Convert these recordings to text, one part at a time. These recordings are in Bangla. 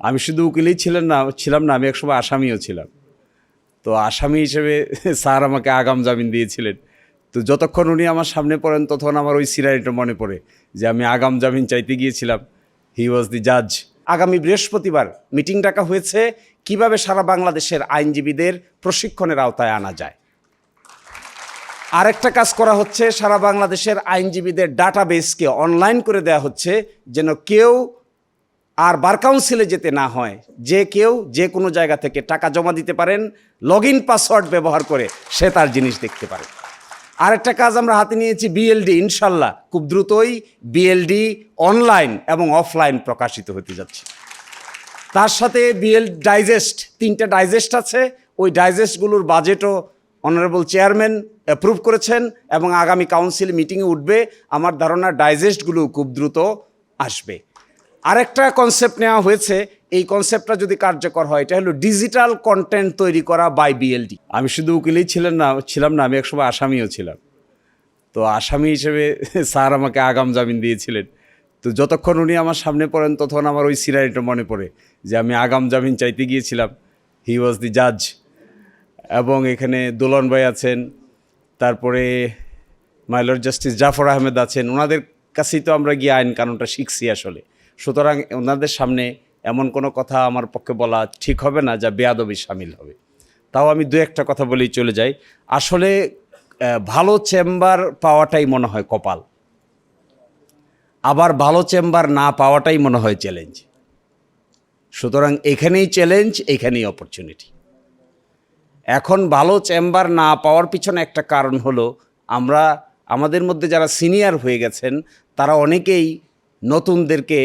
আমি শুধু উকিলই ছিলাম না, আমি একসময় আসামিও ছিলাম। তো আসামি হিসেবে স্যার আমাকে আগাম জামিন দিয়েছিলেন। তো যতক্ষণ উনি আমার সামনে পড়েন তখন আমার ওই সিনারিটা মনে পড়ে যে আমি আগাম জামিন চাইতে গিয়েছিলাম, হি ওয়াজ দি জাজ। আগামী বৃহস্পতিবার মিটিং ডাকা হয়েছে কিভাবে সারা বাংলাদেশের আইনজীবীদের প্রশিক্ষণের আওতায় আনা যায়। আরেকটা কাজ করা হচ্ছে, সারা বাংলাদেশের আইনজীবীদের ডাটাবেসকে অনলাইন করে দেওয়া হচ্ছে, যেন কেউ আর বার কাউন্সিলে যেতে না হয়, যে কেউ যে কোনো জায়গা থেকে টাকা জমা দিতে পারেন, লগ ইন পাসওয়ার্ড ব্যবহার করে সে তার জিনিস দেখতে পারে। আরেকটা কাজ আমরা হাতে নিয়েছি, বিএলডি। ইনশাল্লাহ খুব দ্রুতই বিএলডি অনলাইন এবং অফলাইন প্রকাশিত হতে যাচ্ছে। তার সাথে ডাইজেস্ট, 3টা ডাইজেস্ট আছে, ওই ডাইজেস্টগুলোর বাজেটও অনারেবল চেয়ারম্যান অ্যাপ্রুভ করেছেন এবং আগামী কাউন্সিল মিটিংয়ে উঠবে। আমার ধারণা ডাইজেস্টগুলো খুব দ্রুত আসবে। আরেকটা কনসেপ্ট নেওয়া হয়েছে, এই কনসেপ্টটা যদি কার্যকর হয়, এটা হলো ডিজিটাল কন্টেন্ট তৈরি করা বাই বিএলডি। আমি শুধু উকিলই ছিলাম না, আমি একসময় আসামিও ছিলাম। তো আসামি হিসেবে স্যার আমাকে আগাম জামিন দিয়েছিলেন। তো যতক্ষণ উনি আমার সামনে পড়েন তখন আমার ওই সিনারিটা মনে পড়ে যে আমি আগাম জামিন চাইতে গিয়েছিলাম, হি ওয়াজ দি জাজ। এবং এখানে দোলন ভাই আছেন, তারপরে my lord justice Jafar Ahmed আছেন। ওনাদের কাছেই তো আমরা গিয়ে আইন কানুনটা শিখছি আসলে। সুতরাং ওনাদের সামনে এমন কোনো কথা আমার পক্ষে বলা ঠিক হবে না যা বেয়াদবি শামিল হবে। তাও আমি 2-1টা কথা বলেই চলে যাই। আসলে ভালো চেম্বার পাওয়াটাই মনে হয় কপাল, আবার ভালো চেম্বার না পাওয়াটাই মনে হয় চ্যালেঞ্জ। সুতরাং এখানেই চ্যালেঞ্জ, এখানেই অপরচুনিটি। এখন ভালো চেম্বার না পাওয়ার পিছনে একটা কারণ হলো, আমাদের মধ্যে যারা সিনিয়র হয়ে গেছেন তারা অনেকেই নতুনদেরকে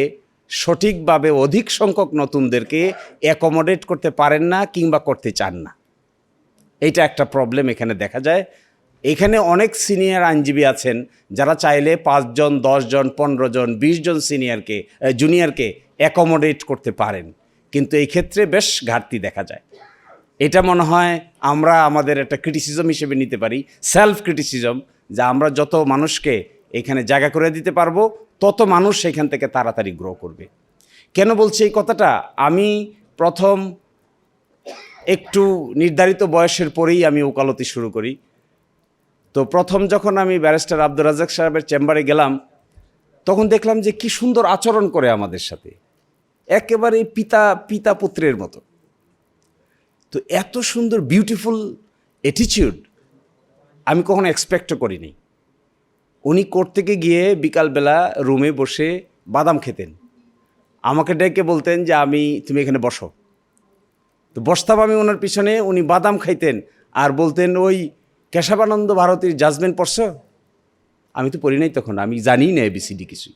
সঠিকভাবে, অধিক সংখ্যক নতুনদেরকে অ্যাকোমোডেট করতে পারেন না কিংবা করতে চান না। এইটা একটা প্রবলেম এখানে দেখা যায়। এখানে অনেক সিনিয়র আইনজীবী আছেন যারা চাইলে 5 জন, 10 জন, 15 জন, 20 জন জুনিয়রকে অ্যাকোমোডেট করতে পারেন, কিন্তু এই ক্ষেত্রে বেশ ঘাটতি দেখা যায়। এটা মনে হয় আমরা আমাদের একটা ক্রিটিসিজম হিসেবে নিতে পারি, সেলফ ক্রিটিসিজম, যে আমরা যত মানুষকে এখানে জায়গা করে দিতে পারবো তত মানুষ সেখান থেকে তাড়াতাড়ি গ্রো করবে। কেন বলছি এই কথাটা? আমি প্রথম একটু নির্ধারিত বয়সের পরেই আমি ওকালতি শুরু করি। তো প্রথম যখন আমি ব্যারিস্টার আব্দুর রাজ্জাক সাহেবের চেম্বারে গেলাম, তখন দেখলাম যে কি সুন্দর আচরণ করে আমাদের সাথে, একেবারে পিতা পুত্রের মতো। তো এত সুন্দর বিউটিফুল অ্যাটিটিউড আমি কখনো এক্সপেক্টও করিনি। উনি কোর্ট থেকে গিয়ে বিকালবেলা রুমে বসে বাদাম খেতেন, আমাকে ডেকে বলতেন যে তুমি এখানে বসো। তো বসতাম আমি ওনার পিছনে, উনি বাদাম খাইতেন আর বলতেন, ওই কেশবানন্দ ভারতীর জাজমেন্ট পড়ছো? আমি তো পড়ি নাই তখন, আমি জানি না এবিসিডি কিছুই।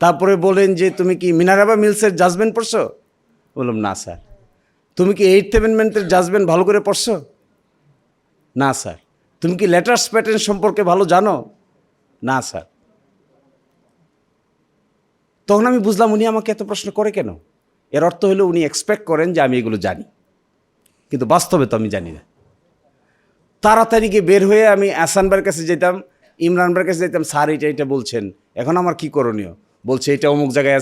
তারপরে বলেন যে তুমি কি মিনারাবা মিলসের জাজমেন্ট পড়ছো? বললাম না স্যার। তুমি কি 8th অ্যামেন্ডমেন্টের জাজমেন্ট ভালো করে পড়ছো? না স্যার। তুমি কি লেটার্স প্যাটার্ন সম্পর্কে ভালো জানো? না স্যার। তখন আমি বুঝলাম উনি আমাকে এত প্রশ্ন করে কেন। এর অর্থ হলো উনি এক্সপেক্ট করেন যে আমি এগুলো জানি, কিন্তু বাস্তবে তো আমি জানি না। তাড়াতাড়ি গিয়ে বের হয়ে আমি আহসান ভাইয়ের কাছে যেতাম, ইমরান ভাইয়ের কাছে যেতাম, স্যার এটা বলছেন, এখন আমার কি করণীয়? বলছে এটা অমুক জায়গায়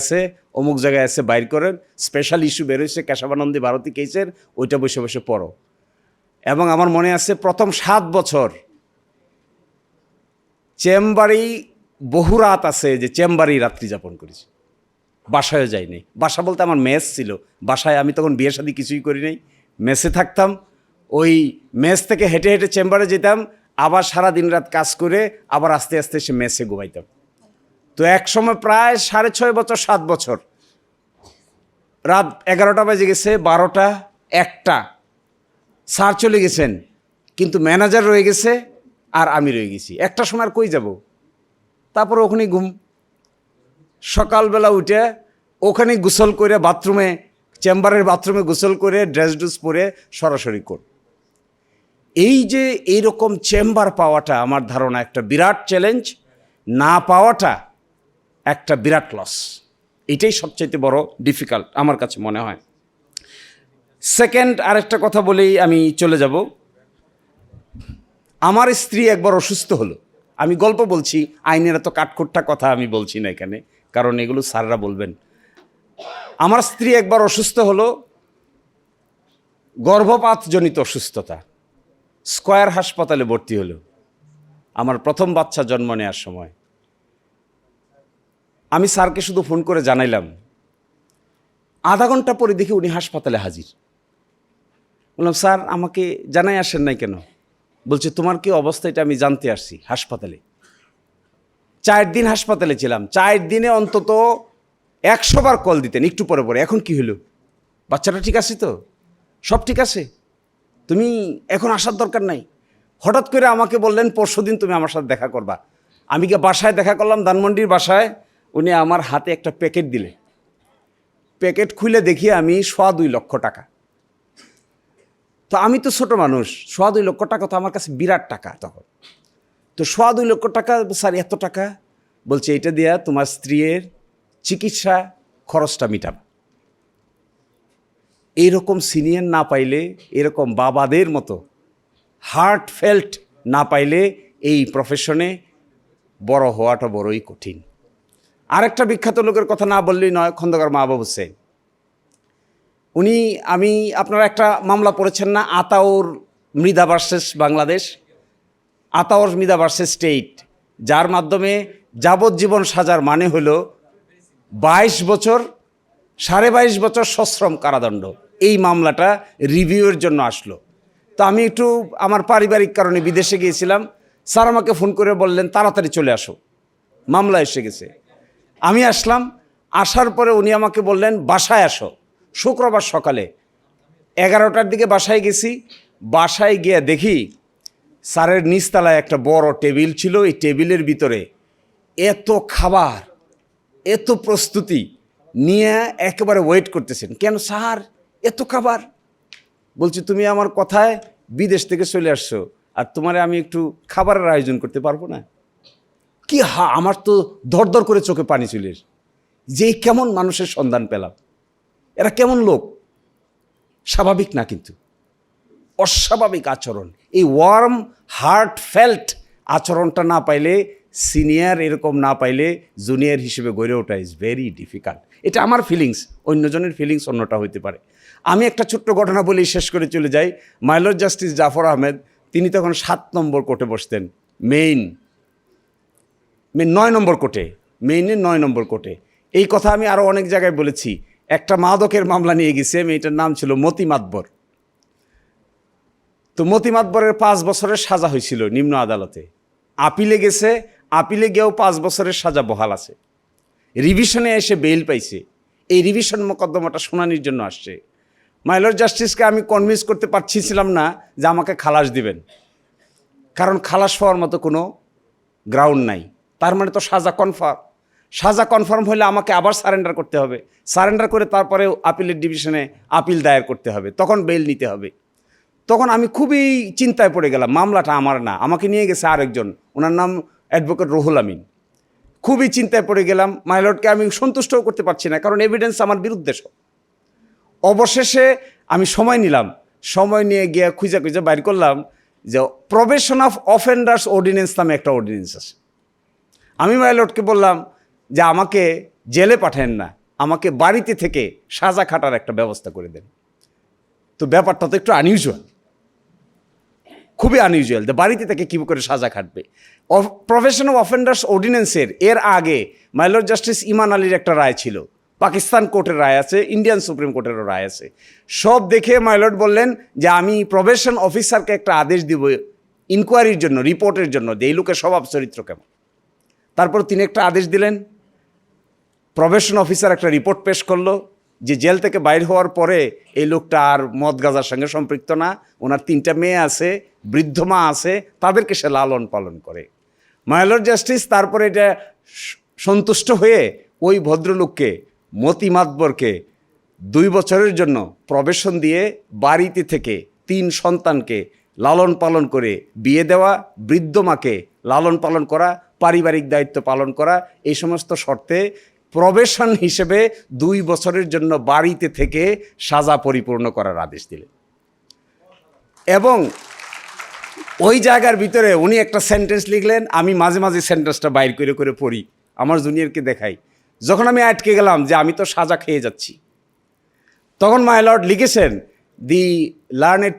আছে, বাইর করেন, স্পেশাল ইস্যু বের হয়েছে কেশবানন্দী ভারতী কেসের, ওইটা বসে বসে পড়ো। এবং আমার মনে আছে প্রথম 7 বছর চেম্বারেই, বহু রাত আছে যে চেম্বারেই রাত্রি যাপন করেছি, বাসায়ও যাইনি। বাসা বলতে আমার মেস ছিল, বাসায় আমি তখন বিয়ে শাদী কিছুই করি নাই, মেসে থাকতাম। ওই মেস থেকে হেঁটে হেঁটে চেম্বারে যেতাম, আবার সারা দিন রাত কাজ করে আবার আস্তে আস্তে এসে মেসে ঘুমাইতাম। তো এক সময় প্রায় 6.5 বছর, 7 বছর, রাত 11টা বাজে গেছে, 12টা, 1টা, স্যার চলে গেছেন, কিন্তু ম্যানেজার রয়ে গেছে আর আমি রয়ে গেছি। 1টার সময় আর কই যাব? তারপর ওখানে ঘুম। সকালবেলা উঠে ওখানে গোসল করে চেম্বারের বাথরুমে গোসল করে ড্রেস পরে সরাসরি কোর্ট। এই যে এইরকম চেম্বার পাওয়াটা আমার ধারণা একটা বিরাট চ্যালেঞ্জ, না পাওয়াটা একটা বিরাট লস। এটাই সবচাইতে বড় ডিফিকাল্ট আমার কাছে মনে হয়। সেকেন্ড আরেকটা কথা বলেই আমি চলে যাব। আমার স্ত্রী একবার অসুস্থ হলো, আমি গল্প বলছি, আইনের এত কাঠখোট্টা কথা আমি বলছি না এখানে, কারণ এগুলো স্যাররা বলবেন। আমার স্ত্রী একবার অসুস্থ হলো, গর্ভপাতজনিত অসুস্থতা, স্কয়ার হাসপাতালে ভর্তি হলো আমার প্রথম বাচ্চা জন্ম নেওয়ার সময়। আমি স্যারকে শুধু ফোন করে জানাইলাম, আধা ঘন্টা পরে দেখি উনি হাসপাতালে হাজির। বললাম, স্যার আমাকে জানাই আসেন নাই কেন? বলছে, তোমার কি অবস্থা এটা আমি জানতে আসছি হাসপাতালে। 4 দিন হাসপাতালে ছিলাম, 4 দিনে অন্তত 100 বার কল দিতেন একটু পরে পরে, এখন কি হলো, বাচ্চাটা ঠিক আছে তো, সব ঠিক আছে, তুমি এখন আসার দরকার নাই। হঠাৎ করে আমাকে বললেন, পরশুদিন তুমি আমার সাথে দেখা করবা। আমি কি বাসায় দেখা করলাম, ধানমন্ডির বাসায়। উনি আমার হাতে একটা প্যাকেট দিলে, প্যাকেট খুলে দেখি আমি 2.25 লক্ষ টাকা। তো আমি তো ছোট মানুষ, 2.25 লক্ষ টাকা তো আমার কাছে বিরাট টাকা তখন। তো 2.25 লক্ষ টাকা, স্যার এত টাকা? বলছে, এটা দিয়া তোমার স্ত্রীর চিকিৎসা খরচটা মিটাব। এইরকম সিনিয়র না পাইলে, এরকম বাবাদের মতো হার্ট ফেল্ট না পাইলে এই প্রফেশনে বড় হওয়াটা বড়ই কঠিন। আরেকটা বিখ্যাত লোকের কথা না বললেই নয়, খন্দকার মাহবুব হোসেন। আপনারা একটা মামলা পড়েছেন না, Ataur Mridha versus Bangladesh, Ataur Mridha versus state, যার মাধ্যমে যাবজ্জীবন সাজার মানে হলো 22 বছর, 22.5 বছর সশ্রম কারাদণ্ড। এই মামলাটা রিভিউয়ের জন্য আসলো। তো আমি একটু আমার পারিবারিক কারণে বিদেশে গিয়েছিলাম। স্যার আমাকে ফোন করে বললেন, তাড়াতাড়ি চলে আসো, মামলা এসে গেছে। আমি আসলাম, আসার পরে উনি আমাকে বললেন, বাসায় আসো। শুক্রবার সকালে 11টার দিকে বাসায় গেছি। বাসায় গিয়ে দেখি স্যারের নিচতলায় একটা বড় টেবিল ছিল। এই টেবিলের ভিতরে এত খাবার, এত প্রস্তুতি নিয়ে একেবারে ওয়েট করতেছেন। কেন স্যার এত খাবার? বলছি, তুমি আমার কথায় বিদেশ থেকে চলে আসছো, আর তোমারে আমি একটু খাবারের আয়োজন করতে পারবো না? কি আমার তো ধরধর করে চোখে পানি চলে এসে, যে কেমন মানুষের সন্ধান পেলাম, এরা কেমন লোক, স্বাভাবিক না, কিন্তু অস্বাভাবিক আচরণ। এই ওয়ার্ম হার্ট ফেল্ট আচরণটা না পাইলে, সিনিয়র এরকম না পাইলে জুনিয়র হিসেবে গড়ে ওঠা ইজ ভেরি ডিফিকাল্ট। এটা আমার ফিলিংস, অন্যজনের ফিলিংস অন্যটা হইতে পারে। আমি একটা ছোট্ট ঘটনা বলেই শেষ করে চলে যাই। My lord justice Jafar Ahmed, তিনি তখন 7 নম্বর কোর্টে বসতেন, মেইন 9 নম্বর কোর্টে, মেইনের 9 নম্বর কোর্টে। এই কথা আমি আরও অনেক জায়গায় বলেছি। একটা মাদকের মামলা নিয়ে গেছে, মেয়েটার নাম ছিল মতি মাতবর। তো মতি মাতবরের 5 বছরের সাজা হয়েছিল নিম্ন আদালতে। আপিলে গেছে, আপিলে গিয়েও 5 বছরের সাজা বহাল আছে। রিভিশনে এসে বেইল পাইছে। এই রিভিশন মোকদ্দমাটা শুনানির জন্য আসছে। মাই লর্ড জাস্টিসকে আমি কনভিন্স করতে পারছিলাম না যে আমাকে খালাস দিবেন, কারণ খালাস পাওয়ার মতো কোনো গ্রাউন্ড নাই। তার মানে তো সাজা কনফার্ম। সাজা কনফার্ম হলে আমাকে আবার সারেন্ডার করতে হবে, সারেন্ডার করে তারপরে আপিলের ডিভিশনে আপিল দায়ের করতে হবে, তখন বেল নিতে হবে। তখন আমি খুবই চিন্তায় পড়ে গেলাম। মামলাটা আমার না, আমাকে নিয়ে গেছে আরেকজন, ওনার নাম অ্যাডভোকেট রুহুল আমিন। খুবই চিন্তায় পড়ে গেলাম। মাই লর্ডকে আমি সন্তুষ্টও করতে পারছি না, কারণ এভিডেন্স আমার বিরুদ্ধে সব। অবশেষে আমি সময় নিলাম, সময় নিয়ে গিয়ে খুঁজে বাইর করলাম যে প্রবেশন অফ অফেন্ডার্স অর্ডিন্যান্স নামে একটা অর্ডিন্যান্স আছে। আমি মাই লর্ডকে বললাম যে আমাকে জেলে পাঠান না, আমাকে বাড়িতে থেকে সাজা খাটার একটা ব্যবস্থা করে দেন। তো ব্যাপারটা তো একটু আনইউজুয়াল, খুবই আনইউজুয়াল, যে বাড়িতে থেকে কী করে সাজা খাটবে। প্রফেশন অফ অফেন্ডার্স অর্ডিন্যান্সের এর আগে মাই লর্ড জাস্টিস ইমান আলীর একটা রায় ছিল, পাকিস্তান কোর্টের রায় আছে, ইন্ডিয়ান সুপ্রিম কোর্টেরও রায় আছে। সব দেখে মাই লর্ড বললেন যে আমি প্রবেশন অফিসারকে একটা আদেশ দিব ইনকোয়ারির জন্য, রিপোর্টের জন্য, যে এই লোকের স্বভাব চরিত্র কেমন। তারপর তিনি একটা আদেশ দিলেন, প্রবেশন অফিসার একটা রিপোর্ট পেশ করলো যে জেল থেকে বাইর হওয়ার পরে এই লোকটা আর মদ গাঁজার সঙ্গে সম্পৃক্ত না, ওনার 3টা মেয়ে আছে, বৃদ্ধ মা আছে, তাদেরকে সে লালন পালন করে। মাই লর্ড জাস্টিস তারপরে এটা সন্তুষ্ট হয়ে ওই ভদ্রলোককে, মতি মাতবরকে 2 বছরের জন্য প্রবেশন দিয়ে বাড়িতে থেকে 3 সন্তানকে লালন পালন করে বিয়ে দেওয়া, বৃদ্ধ মাকে লালন পালন করা, পারিবারিক দায়িত্ব পালন করা, এই সমস্ত শর্তে প্রবেশন হিসেবে 2 বছরের জন্য বাড়িতে থেকে সাজা পরিপূর্ণ করার আদেশ দিলেন। এবং ওই জায়গার ভিতরে উনি একটা সেন্টেন্স লিখলেন, আমি মাঝে মাঝে সেন্টেন্সটা বাইর করে পড়ি, আমার জুনিয়রকে দেখাই। যখন আমি আটকে গেলাম যে আমি তো সাজা খেয়ে যাচ্ছি, তখন মাই লর্ড লিখেছেন, the learned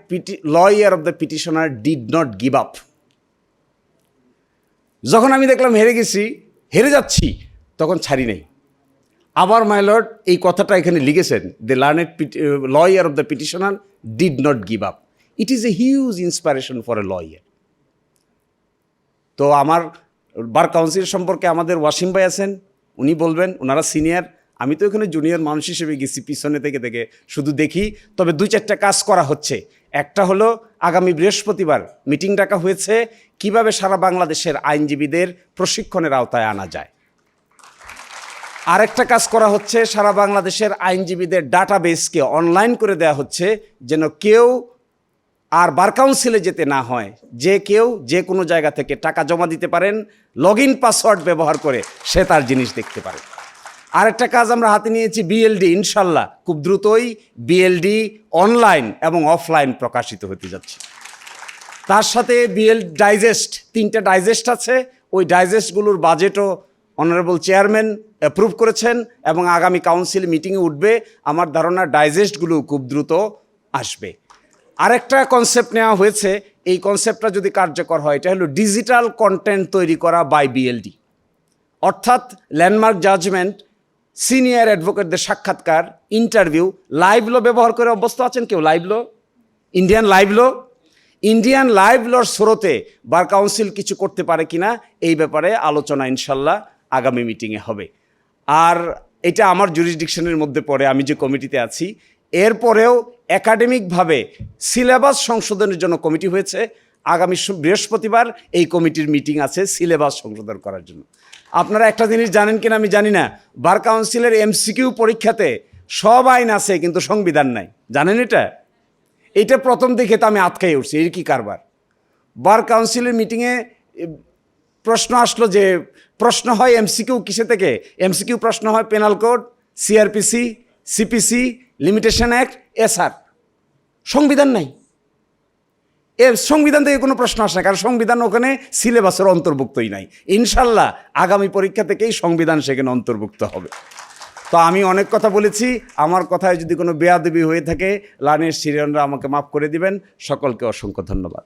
lawyer of the petitioner did not give up. যখন আমি দেখলাম হেরে যাচ্ছি, তখন ছাড়ি নাই। আবার মাই লর্ড এই কথাটা এখানে লিখেছেন, the learned lawyer of the petitioner did not give up. It is a huge inspiration for a lawyer. তো আমার বার কাউন্সিল সম্পর্কে আমাদের ওয়াসিম ভাই আছেন, উনি বলবেন, ওনারা সিনিয়র, আমি তো এখানে জুনিয়র মানুষ হিসেবে গেছি, পিছনে থেকে শুধু দেখি। তবে 2-4টা কাজ করা হচ্ছে। একটা হলো আগামী বৃহস্পতিবার মিটিং ডাকা হয়েছে কিভাবে সারা বাংলাদেশের আইনজীবীদের প্রশিক্ষণের আওতায় আনা যায়। আরেকটা কাজ করা হচ্ছে, সারা বাংলাদেশের আইনজীবীদের ডাটাবেসকে অনলাইন করে দেওয়া হচ্ছে, যেন কেউ আর বার কাউন্সিলে যেতে না হয়, যে কেউ যে কোনো জায়গা থেকে টাকা জমা দিতে পারেন, লগ ইন পাসওয়ার্ড ব্যবহার করে সে তার জিনিস দেখতে পারে। আরেকটা কাজ আমরা হাতে নিয়েছি, বিএলডি, ইনশাল্লাহ খুব দ্রুতই বিএলডি অনলাইন এবং অফলাইন প্রকাশিত হতে যাচ্ছে। তার সাথে ডাইজেস্ট, 3টা ডাইজেস্ট আছে, ওই ডাইজেস্টগুলোর বাজেটও অনারেবল চেয়ারম্যান অ্যাপ্রুভ করেছেন এবং আগামী কাউন্সিল মিটিংয়ে উঠবে। আমার ধারণা ডাইজেস্টগুলো খুব দ্রুত আসবে। আরেকটা কনসেপ্ট নেওয়া হয়েছে, এই কনসেপ্টটা যদি কার্যকর হয়, এটা হলো ডিজিটাল কন্টেন্ট তৈরি করা বাই বিএলডি, অর্থাৎ ল্যান্ডমার্ক জাজমেন্ট, সিনিয়র অ্যাডভোকেটদের সাক্ষাৎকার, ইন্টারভিউ, লাইভ ল ব্যবহার করে অভ্যস্ত আছেন কেউ? লাইভ ল, ইন্ডিয়ান লাইভ লর স্রোতে বার কাউন্সিল কিছু করতে পারে কিনা এই ব্যাপারে আলোচনা ইনশাল্লাহ আগামী মিটিংয়ে হবে। আর এটা আমার জুরিসডিকশনের মধ্যে পড়ে, আমি যে কমিটিতে আছি। এরপরেও একাডেমিকভাবে সিলেবাস সংশোধনের জন্য কমিটি হয়েছে। আগামী বৃহস্পতিবার এই কমিটির মিটিং আছে সিলেবাস সংশোধন করার জন্য। আপনারা একটা জিনিস জানেন কিনা আমি জানি না, বার কাউন্সিলের এমসিকিউ পরীক্ষাতে সব আইন আছে কিন্তু সংবিধান নাই, জানেন এটা প্রথম দেখে তো আমি আটকাই উঠছি, এর কি কারবার। বার কাউন্সিলের মিটিংয়ে প্রশ্ন আসলো যে প্রশ্ন হয় এমসিকিউ কিসে থেকে? এমসিকিউ প্রশ্ন হয় penal code, CrPC, CPC, limitation act, SR. সংবিধান নাই, সংবিধান থেকে কোনো প্রশ্ন আসে না, কারণ সংবিধান ওখানে সিলেবাসের অন্তর্ভুক্তই নাই। ইনশাল্লাহ আগামী পরীক্ষা থেকেই সংবিধান সেখানে অন্তর্ভুক্ত হবে। তো আমি অনেক কথা বলেছি, আমার কথায় যদি কোনো বেয়াদবি হয়ে থাকে লার্নের সিরিয়ানরা আমাকে মাফ করে দিবেন। সকলকে অসংখ্য ধন্যবাদ।